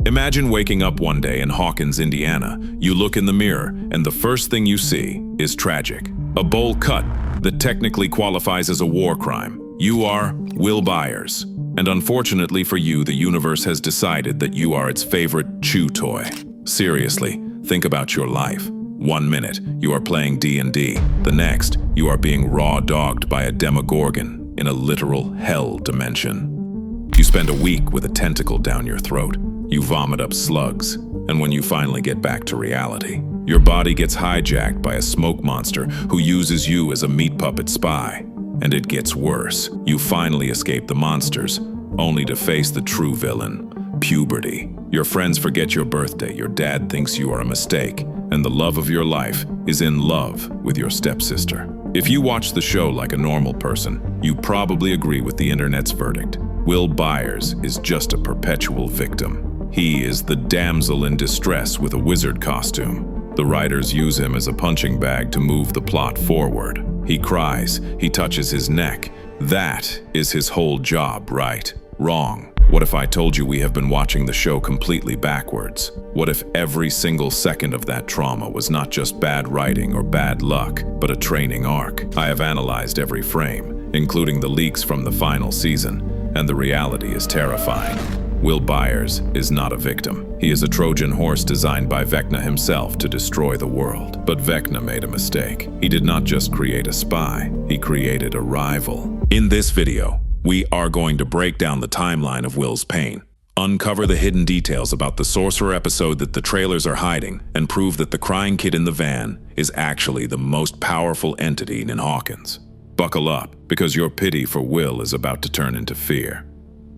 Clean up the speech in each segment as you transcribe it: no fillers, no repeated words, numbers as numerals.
Imagine waking up one day in Hawkins, Indiana. You look in the mirror, and the first thing you see is tragic. A bowl cut that technically qualifies as a war crime. You are Will Byers. And unfortunately for you, the universe has decided that you are its favorite chew toy. Seriously, think about your life. 1 minute, you are playing D&D. The next, you are being raw-dogged by a demogorgon in a literal hell dimension. You spend a week with a tentacle down your throat. You vomit up slugs. And when you finally get back to reality, your body gets hijacked by a smoke monster who uses you as a meat puppet spy. And it gets worse. You finally escape the monsters, only to face the true villain, puberty. Your friends forget your birthday, your dad thinks you are a mistake, and the love of your life is in love with your stepsister. If you watch the show like a normal person, you probably agree with the internet's verdict. Will Byers is just a perpetual victim. He is the damsel in distress with a wizard costume. The writers use him as a punching bag to move the plot forward. He cries, he touches his neck. That is his whole job, right? Wrong. What if I told you we have been watching the show completely backwards? What if every single second of that trauma was not just bad writing or bad luck, but a training arc? I have analyzed every frame, including the leaks from the final season, and the reality is terrifying. Will Byers is not a victim. He is a Trojan Horse designed by Vecna himself to destroy the world. But Vecna made a mistake. He did not just create a spy, he created a rival. In this video, we are going to break down the timeline of Will's pain, uncover the hidden details about the Sorcerer episode that the trailers are hiding, and prove that the crying kid in the van is actually the most powerful entity in Hawkins. Buckle up, because your pity for Will is about to turn into fear.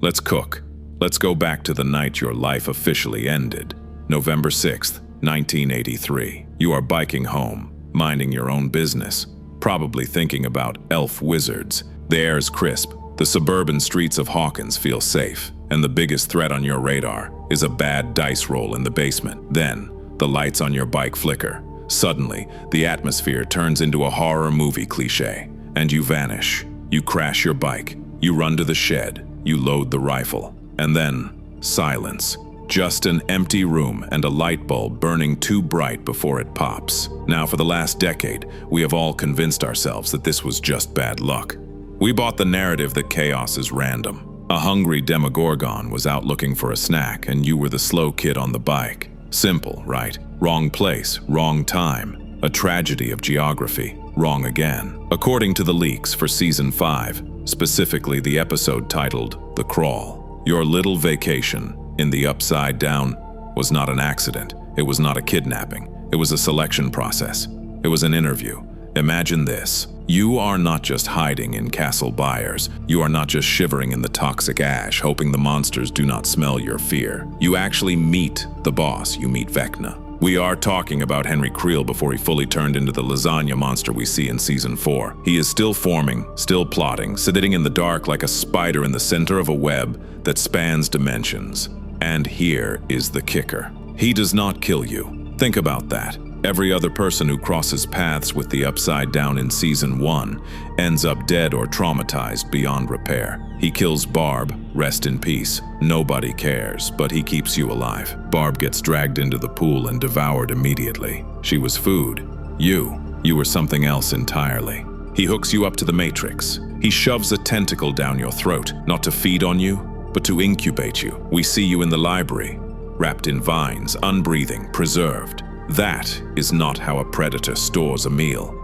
Let's cook. Let's go back to the night your life officially ended. November 6th, 1983. You are biking home, minding your own business, probably thinking about elf wizards. The air is crisp. The suburban streets of Hawkins feel safe, and the biggest threat on your radar is a bad dice roll in the basement. Then, the lights on your bike flicker. Suddenly, the atmosphere turns into a horror movie cliché, and you vanish. You crash your bike, you run to the shed, you load the rifle, and then, silence. Just an empty room and a light bulb burning too bright before it pops. Now, for the last decade, we have all convinced ourselves that this was just bad luck. We bought the narrative that chaos is random. A hungry demogorgon was out looking for a snack, and you were the slow kid on the bike. Simple, right? Wrong place, wrong time. A tragedy of geography. Wrong again. According to the leaks for Season 5, specifically the episode titled The Crawl, your little vacation in the Upside Down was not an accident. It was not a kidnapping. It was a selection process. It was an interview. Imagine this. You are not just hiding in Castle Byers. You are not just shivering in the toxic ash, hoping the monsters do not smell your fear. You actually meet the boss. You meet Vecna. We are talking about Henry Creel before he fully turned into the lasagna monster we see in Season 4. He is still forming, still plotting, sitting in the dark like a spider in the center of a web that spans dimensions. And here is the kicker. He does not kill you. Think about that. Every other person who crosses paths with the Upside Down in Season 1 ends up dead or traumatized beyond repair. He kills Barb, rest in peace. Nobody cares, but he keeps you alive. Barb gets dragged into the pool and devoured immediately. She was food. You were something else entirely. He hooks you up to the Matrix. He shoves a tentacle down your throat, not to feed on you, but to incubate you. We see you in the library, wrapped in vines, unbreathing, preserved. That is not how a predator stores a meal.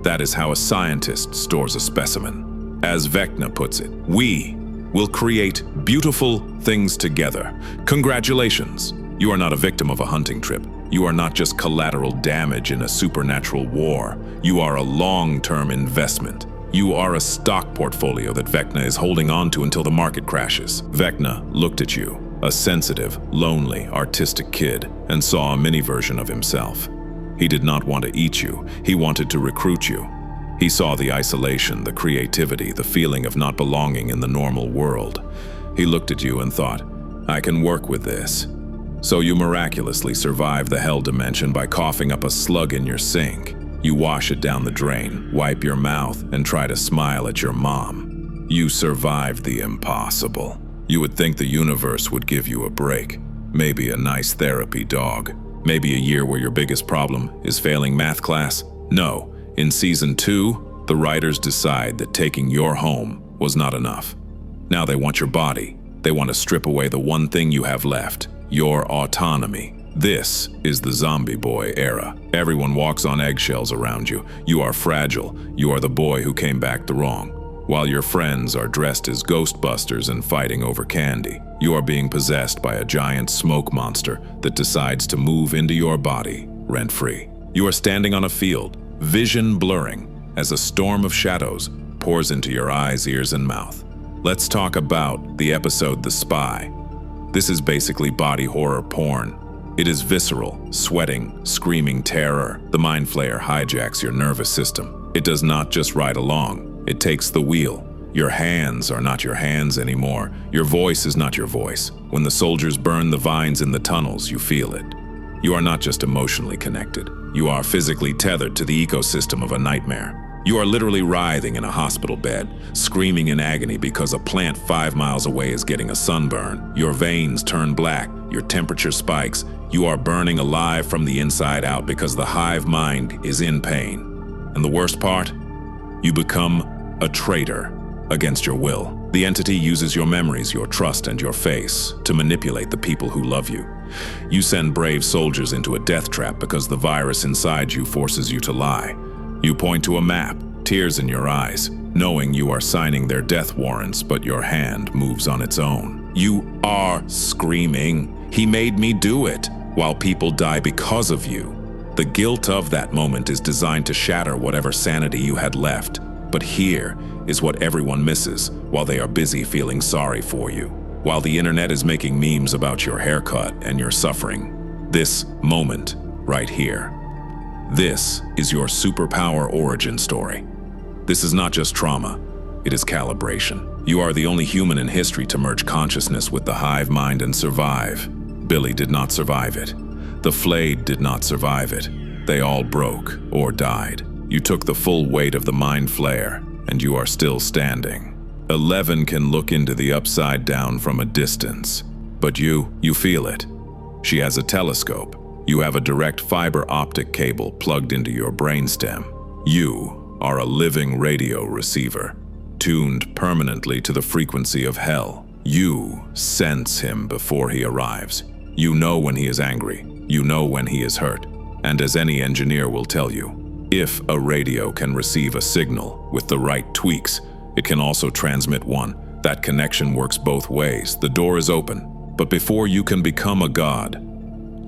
That is how a scientist stores a specimen. As Vecna puts it, we will create beautiful things together. Congratulations! You are not a victim of a hunting trip. You are not just collateral damage in a supernatural war. You are a long-term investment. You are a stock portfolio that Vecna is holding on to until the market crashes. Vecna looked at you, a sensitive, lonely, artistic kid, and saw a mini version of himself. He did not want to eat you. He wanted to recruit you. He saw the isolation, the creativity, the feeling of not belonging in the normal world. He looked at you and thought, I can work with this. So you miraculously survive the hell dimension by coughing up a slug in your sink. You wash it down the drain, wipe your mouth, and try to smile at your mom. You survived the impossible. You would think the universe would give you a break, Maybe a nice therapy dog. Maybe a year where your biggest problem is failing math class. No, in Season 2, the writers decide that taking your home was not enough. Now they want your body. They want to strip away the one thing you have left, your autonomy. This is the zombie boy era. Everyone walks on eggshells around you. You are fragile. You are the boy who came back the wrong. While your friends are dressed as Ghostbusters and fighting over candy, you are being possessed by a giant smoke monster that decides to move into your body rent-free. You are standing on a field, vision blurring, as a storm of shadows pours into your eyes, ears, and mouth. Let's talk about the episode The Spy. This is basically body horror porn. It is visceral, sweating, screaming terror. The Mind Flayer hijacks your nervous system. It does not just ride along. It takes the wheel. Your hands are not your hands anymore. Your voice is not your voice. When the soldiers burn the vines in the tunnels, you feel it. You are not just emotionally connected. You are physically tethered to the ecosystem of a nightmare. You are literally writhing in a hospital bed, screaming in agony because a plant 5 miles away is getting a sunburn. Your veins turn black. Your temperature spikes. You are burning alive from the inside out because the hive mind is in pain. And the worst part? You become a traitor against your will. The entity uses your memories, your trust, and your face to manipulate the people who love you. You send brave soldiers into a death trap because the virus inside you forces you to lie. You point to a map, tears in your eyes, knowing you are signing their death warrants, but your hand moves on its own. You are screaming, "He made me do it," while people die because of you. The guilt of that moment is designed to shatter whatever sanity you had left. But here is what everyone misses while they are busy feeling sorry for you. While the internet is making memes about your haircut and your suffering. This moment right here. This is your superpower origin story. This is not just trauma, it is calibration. You are the only human in history to merge consciousness with the hive mind and survive. Billy did not survive it. The flayed did not survive it. They all broke or died. You took the full weight of the Mind Flayer, and you are still standing. 11 can look into the upside down from a distance, but you feel it. She has a telescope. You have a direct fiber optic cable plugged into your brainstem. You are a living radio receiver, tuned permanently to the frequency of hell. You sense him before he arrives. You know when he is angry. You know when he is hurt. And as any engineer will tell you, if a radio can receive a signal with the right tweaks, it can also transmit one. That connection works both ways. The door is open. But before you can become a god,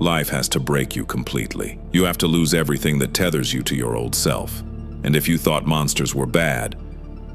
life has to break you completely. You have to lose everything that tethers you to your old self. And if you thought monsters were bad,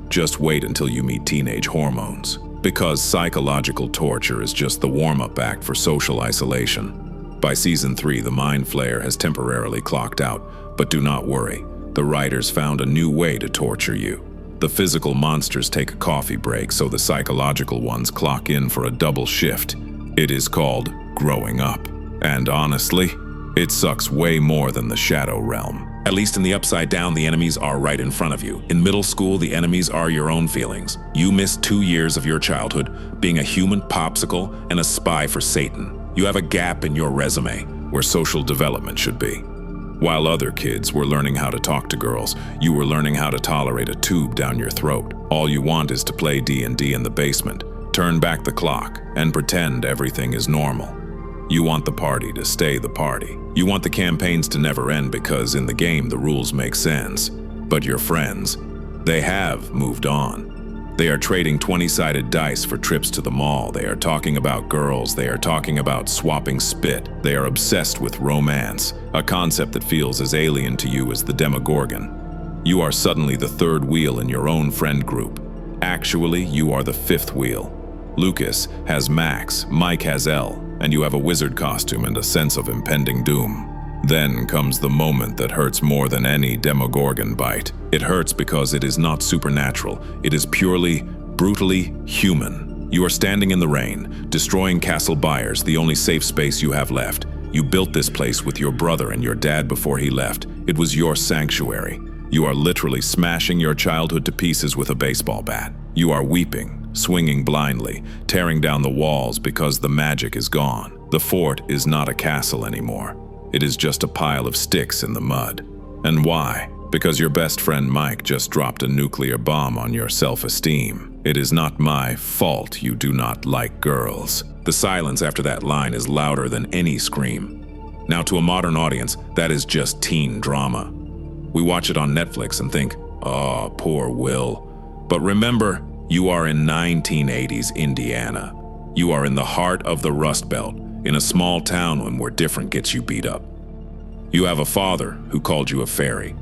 just wait until you meet teenage hormones. Because psychological torture is just the warm-up act for social isolation. By Season 3, the Mind Flayer has temporarily clocked out, but do not worry. The writers found a new way to torture you. The physical monsters take a coffee break, so the psychological ones clock in for a double shift. It is called growing up. And honestly, it sucks way more than the Shadow Realm. At least in the Upside Down, the enemies are right in front of you. In middle school, the enemies are your own feelings. You missed 2 years of your childhood being a human popsicle and a spy for Satan. You have a gap in your resume where social development should be. While other kids were learning how to talk to girls, you were learning how to tolerate a tube down your throat. All you want is to play D&D in the basement, turn back the clock, and pretend everything is normal. You want the party to stay the party. You want the campaigns to never end because in the game the rules make sense. But your friends, they have moved on. They are trading 20-sided dice for trips to the mall. They are talking about girls. They are talking about swapping spit. They are obsessed with romance, a concept that feels as alien to you as the Demogorgon. You are suddenly the third wheel in your own friend group. Actually, you are the fifth wheel. Lucas has Max, Mike has Elle, and you have a wizard costume and a sense of impending doom. Then comes the moment that hurts more than any Demogorgon bite. It hurts because it is not supernatural. It is purely, brutally human. You are standing in the rain, destroying Castle Byers, the only safe space you have left. You built this place with your brother and your dad before he left. It was your sanctuary. You are literally smashing your childhood to pieces with a baseball bat. You are weeping, swinging blindly, tearing down the walls because the magic is gone. The fort is not a castle anymore. It is just a pile of sticks in the mud. And why? Because your best friend Mike just dropped a nuclear bomb on your self-esteem. It is not my fault you do not like girls. The silence after that line is louder than any scream. Now, to a modern audience, that is just teen drama. We watch it on Netflix and think, oh, poor Will. But remember, you are in 1980s Indiana. You are in the heart of the Rust Belt, in a small town where different gets you beat up. You have a father who called you a fairy.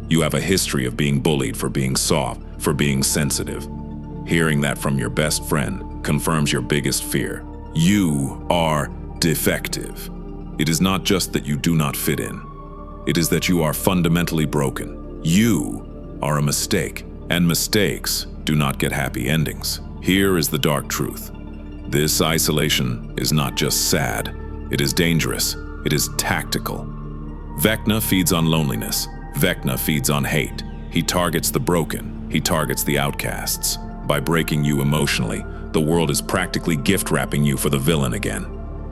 You have a history of being bullied for being soft, for being sensitive. Hearing that from your best friend confirms your biggest fear. You are defective. It is not just that you do not fit in. It is that you are fundamentally broken. You are a mistake, and mistakes do not get happy endings. Here is the dark truth. This isolation is not just sad, it is dangerous, it is tactical. Vecna feeds on loneliness. Vecna feeds on hate. He targets the broken. He targets the outcasts. By breaking you emotionally, the world is practically gift-wrapping you for the villain again.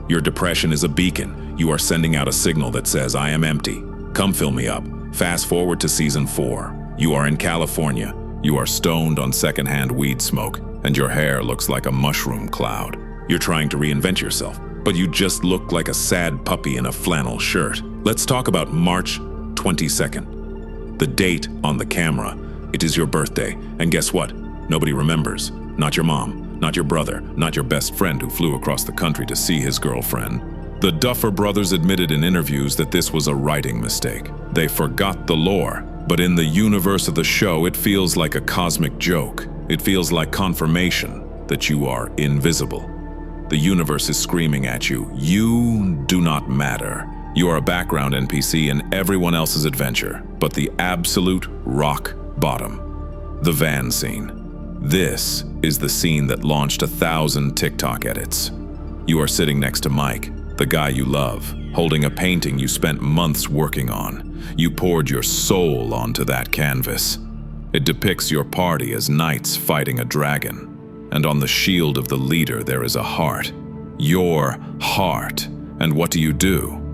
Your depression is a beacon. You are sending out a signal that says, I am empty. Come fill me up. Fast forward to season 4. You are in California. You are stoned on secondhand weed smoke, and your hair looks like a mushroom cloud. You're trying to reinvent yourself, but you just look like a sad puppy in a flannel shirt. Let's talk about March 22nd. The date on the camera. It is your birthday, and guess what? Nobody remembers. Not your mom, not your brother, not your best friend who flew across the country to see his girlfriend. The Duffer brothers admitted in interviews that this was a writing mistake. They forgot the lore, but in the universe of the show, it feels like a cosmic joke. It feels like confirmation that you are invisible. The universe is screaming at you, you do not matter. You are a background NPC in everyone else's adventure, but the absolute rock bottom. The van scene. This is the scene that launched 1,000 TikTok edits. You are sitting next to Mike, the guy you love, holding a painting you spent months working on. You poured your soul onto that canvas. It depicts your party as knights fighting a dragon, and on the shield of the leader there is a heart. Your heart. And what do?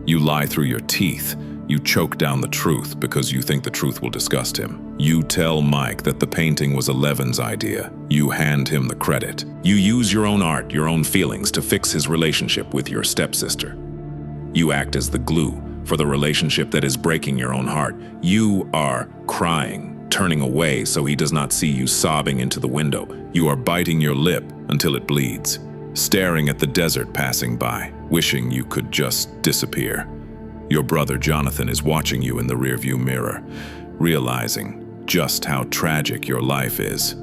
You lie through your teeth. You choke down the truth because you think the truth will disgust him. You tell Mike that the painting was Eleven's idea. You hand him the credit. You use your own art, your own feelings to fix his relationship with your stepsister. You act as the glue for the relationship that is breaking your own heart. You are crying, turning away so he does not see you sobbing into the window. You are biting your lip until it bleeds, staring at the desert passing by, wishing you could just disappear. Your brother Jonathan is watching you in the rearview mirror, realizing just how tragic your life is.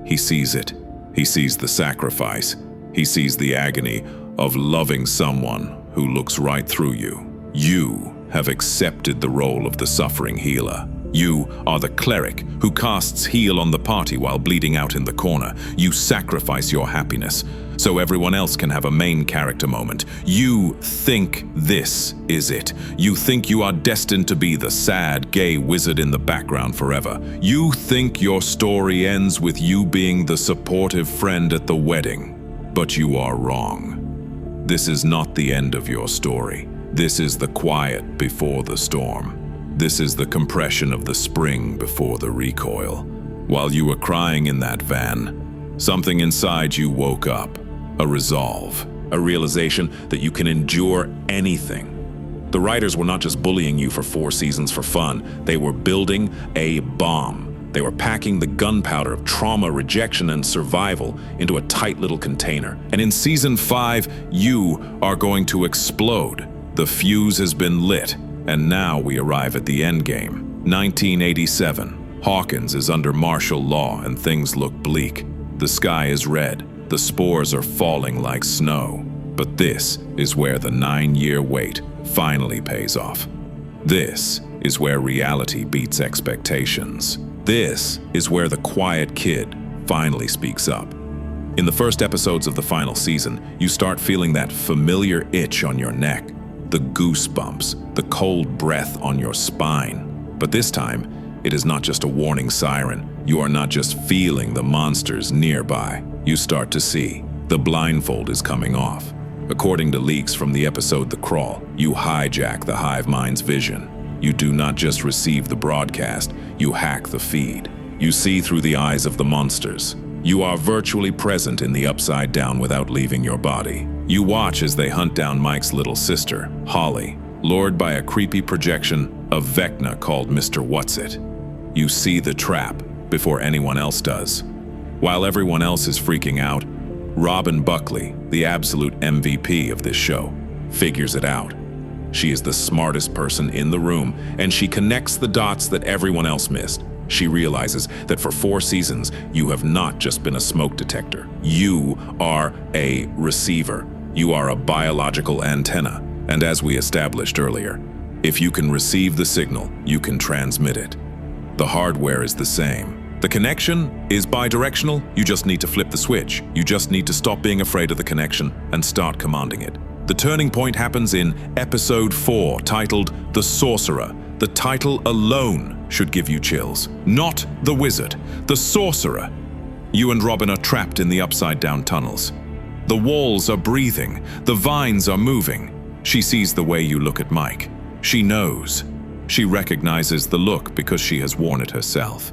He sees it. He sees the sacrifice. He sees the agony of loving someone who looks right through you. You have accepted the role of the suffering healer. You are the cleric who casts heal on the party while bleeding out in the corner. You sacrifice your happiness so everyone else can have a main character moment. You think this is it. You think you are destined to be the sad, gay wizard in the background forever. You think your story ends with you being the supportive friend at the wedding. But you are wrong. This is not the end of your story. This is the quiet before the storm. This is the compression of the spring before the recoil. While you were crying in that van, something inside you woke up. A resolve. A realization that you can endure anything. The writers were not just bullying you for 4 seasons for fun. They were building a bomb. They were packing the gunpowder of trauma, rejection, and survival into a tight little container. And in season 5, you are going to explode. The fuse has been lit. And now we arrive at the endgame. 1987. Hawkins is under martial law and things look bleak. The sky is red. The spores are falling like snow. But this is where the 9-year wait finally pays off. This is where reality beats expectations. This is where the quiet kid finally speaks up. In the first episodes of the final season, you start feeling that familiar itch on your neck. The goosebumps, the cold breath on your spine. But this time, it is not just a warning siren. You are not just feeling the monsters nearby. You start to see. The blindfold is coming off. According to leaks from the episode The Crawl, you hijack the hive mind's vision. You do not just receive the broadcast, you hack the feed. You see through the eyes of the monsters. You are virtually present in the Upside Down without leaving your body. You watch as they hunt down Mike's little sister, Holly, lured by a creepy projection of Vecna called Mr. What's-It. You see the trap before anyone else does. While everyone else is freaking out, Robin Buckley, the absolute MVP of this show, figures it out. She is the smartest person in the room, and she connects the dots that everyone else missed. She realizes that for 4 seasons, you have not just been a smoke detector. You are a receiver. You are a biological antenna. And as we established earlier, if you can receive the signal, you can transmit it. The hardware is the same. The connection is bidirectional. You just need to flip the switch. You just need to stop being afraid of the connection and start commanding it. The turning point happens in episode 4, titled The Sorcerer. The title alone should give you chills. Not the wizard, the sorcerer. You and Robin are trapped in the upside-down tunnels. The walls are breathing. The vines are moving. She sees the way you look at Mike. She knows. She recognizes the look because she has worn it herself.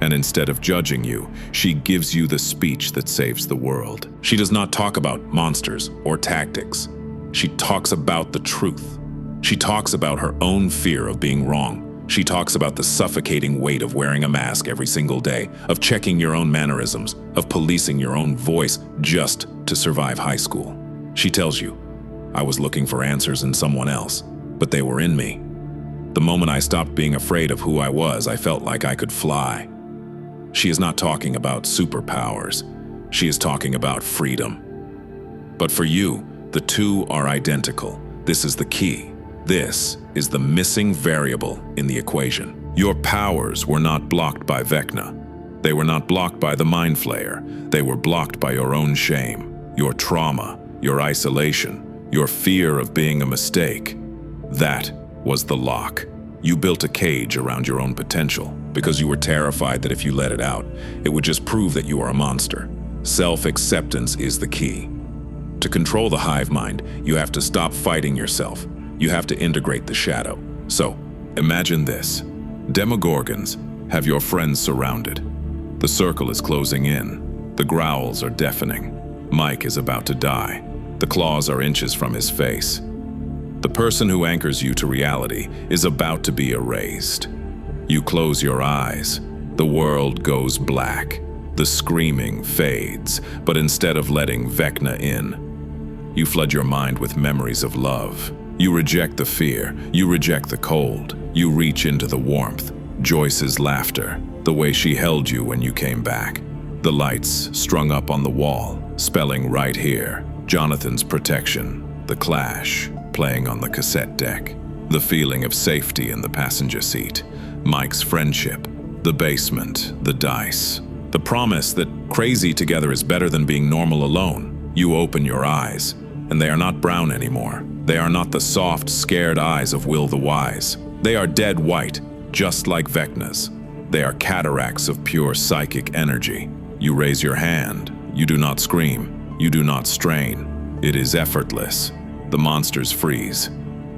And instead of judging you, she gives you the speech that saves the world. She does not talk about monsters or tactics. She talks about the truth. She talks about her own fear of being wrong. She talks about the suffocating weight of wearing a mask every single day, of checking your own mannerisms, of policing your own voice just to survive high school. She tells you, I was looking for answers in someone else, but they were in me. The moment I stopped being afraid of who I was, I felt like I could fly. She is not talking about superpowers. She is talking about freedom. But for you, the two are identical. This is the key. This is the missing variable in the equation. Your powers were not blocked by Vecna. They were not blocked by the Mind Flayer. They were blocked by your own shame, your trauma, your isolation, your fear of being a mistake. That was the lock. You built a cage around your own potential because you were terrified that if you let it out, it would just prove that you are a monster. Self-acceptance is the key. To control the hive mind, you have to stop fighting yourself. You have to integrate the shadow. So, imagine this. Demogorgons have your friends surrounded. The circle is closing in. The growls are deafening. Mike is about to die. The claws are inches from his face. The person who anchors you to reality is about to be erased. You close your eyes. The world goes black. The screaming fades, but instead of letting Vecna in, you flood your mind with memories of love. You reject the fear. You reject the cold. You reach into the warmth. Joyce's laughter, the way she held you when you came back. The lights strung up on the wall, spelling right here. Jonathan's protection. The clash, playing on the cassette deck. The feeling of safety in the passenger seat. Mike's friendship. The basement. The dice. The promise that crazy together is better than being normal alone. You open your eyes, and they are not brown anymore. They are not the soft, scared eyes of Will the Wise. They are dead white, just like Vecna's. They are cataracts of pure psychic energy. You raise your hand. You do not scream. You do not strain. It is effortless. The monsters freeze.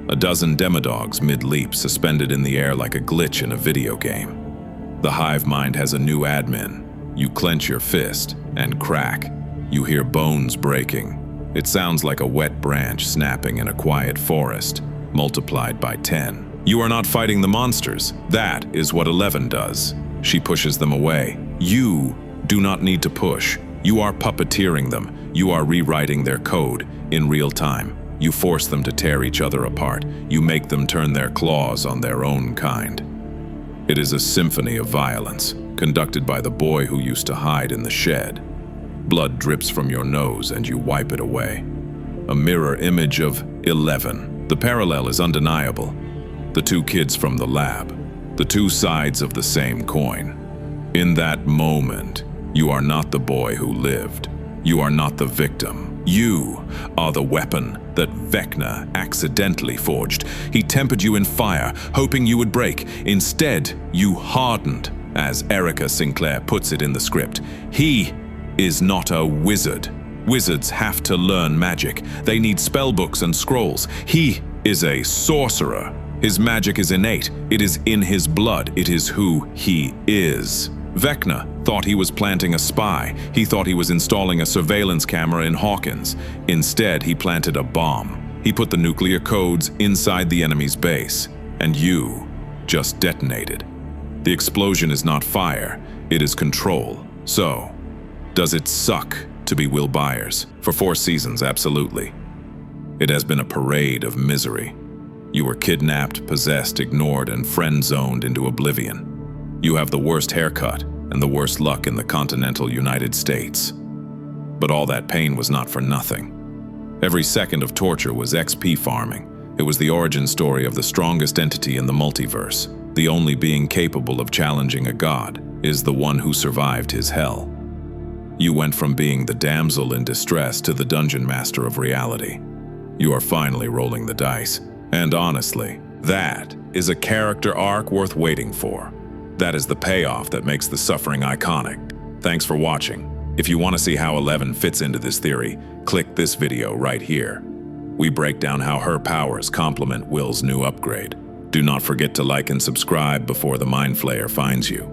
A dozen demodogs mid-leap, suspended in the air like a glitch in a video game. The hive mind has a new admin. You clench your fist and crack. You hear bones breaking. It sounds like a wet branch snapping in a quiet forest, multiplied by 10. You are not fighting the monsters. That is what 11 does. She pushes them away. You do not need to push. You are puppeteering them. You are rewriting their code in real time. You force them to tear each other apart. You make them turn their claws on their own kind. It is a symphony of violence, conducted by the boy who used to hide in the shed. Blood drips from your nose and you wipe it away. A mirror image of 11. The parallel is undeniable. The two kids from the lab. The two sides of the same coin. In that moment, you are not the boy who lived. You are not the victim. You are the weapon that Vecna accidentally forged. He tempered you in fire, hoping you would break. Instead, you hardened, as Erica Sinclair puts it in the script. He is not a wizard. Wizards have to learn magic. They need spellbooks and scrolls. He is a sorcerer. His magic is innate. It is in his blood. It is who he is. Vecna thought he was planting a spy. He thought he was installing a surveillance camera in Hawkins. Instead, he planted a bomb. He put the nuclear codes inside the enemy's base. And you just detonated. The explosion is not fire. It is control. So, does it suck to be Will Byers? For 4 seasons, absolutely. It has been a parade of misery. You were kidnapped, possessed, ignored, and friend-zoned into oblivion. You have the worst haircut and the worst luck in the continental United States. But all that pain was not for nothing. Every second of torture was XP farming. It was the origin story of the strongest entity in the multiverse. The only being capable of challenging a god is the one who survived his hell. You went from being the damsel in distress to the dungeon master of reality. You are finally rolling the dice. And honestly, that is a character arc worth waiting for. That is the payoff that makes the suffering iconic. Thanks for watching. If you want to see how 11 fits into this theory, click this video right here. We break down how her powers complement Will's new upgrade. Do not forget to like and subscribe before the Mind Flayer finds you.